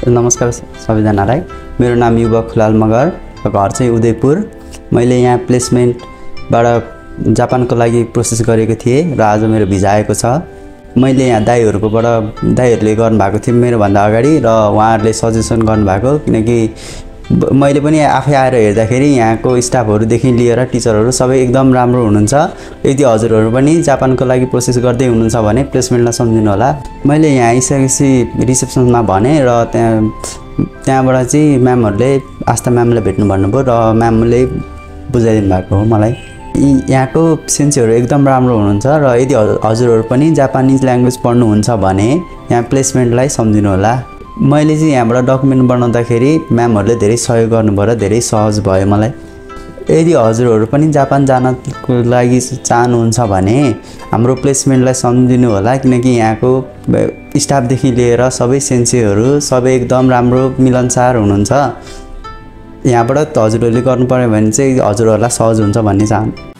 नमस्कार सबैजनालाई। मेरो नाम युवक खुलाल मगर, घर चाहिँ उदयपुर। मैले यहाँ प्लेसमेन्टबाट जापानको लागि प्रोसेस गरेको थिएँ र आज मेरो भिजा आएको छ। मैले यहाँ दाइहरूले गर्नुभएको थियो मेरोभन्दा अगाडि र उहाँहरूले सजेसन गर्नुभएको, किनकि मैले पनि आफै आएर हेर्दाखेरि यहाँको स्टाफहरूदेखि लिएर टिचरहरू सबै एकदम राम्रो हुनुहुन्छ। यदि हजुरहरू पनि जापानको लागि प्रोसेस गर्दै हुनुहुन्छ भने प्लेसमेन्टलाई सम्झिनु होला। मैले यहाँ आइसकेपछि रिसेप्सनमा भने र त्यहाँबाट चाहिँ म्यामहरूले आस्था म्यामलाई भेट्नु भन्नुभयो र म्यामले बुझाइदिनु भएको हो मलाई। यहाँको सेन्सीहरू एकदम राम्रो हुनुहुन्छ र यदि हजुरहरू पनि जापानिज ल्याङ्ग्वेज पढ्नुहुन्छ भने यहाँ प्लेसमेन्टलाई सम्झिनु होला। मैले चाहिँ यहाँबाट डकुमेन्ट बनाउँदाखेरि म्यामहरूले धेरै सहयोग गर्नुभयो र धेरै सहज भयो मलाई। यदि हजुरहरू पनि जापान जानको लागि चाहनुहुन्छ भने हाम्रो प्लेसमेन्टलाई सम्झिनु होला, किनकि यहाँको स्टाफदेखि लिएर सबै सेन्सीहरू सबै एकदम राम्रो मिलनसार हुनुहुन्छ। यहाँबाट हजुरहरूले गर्नु पर्यो भने चाहिँ हजुरहरूलाई सहज हुन्छ भन्ने चाहन्छु।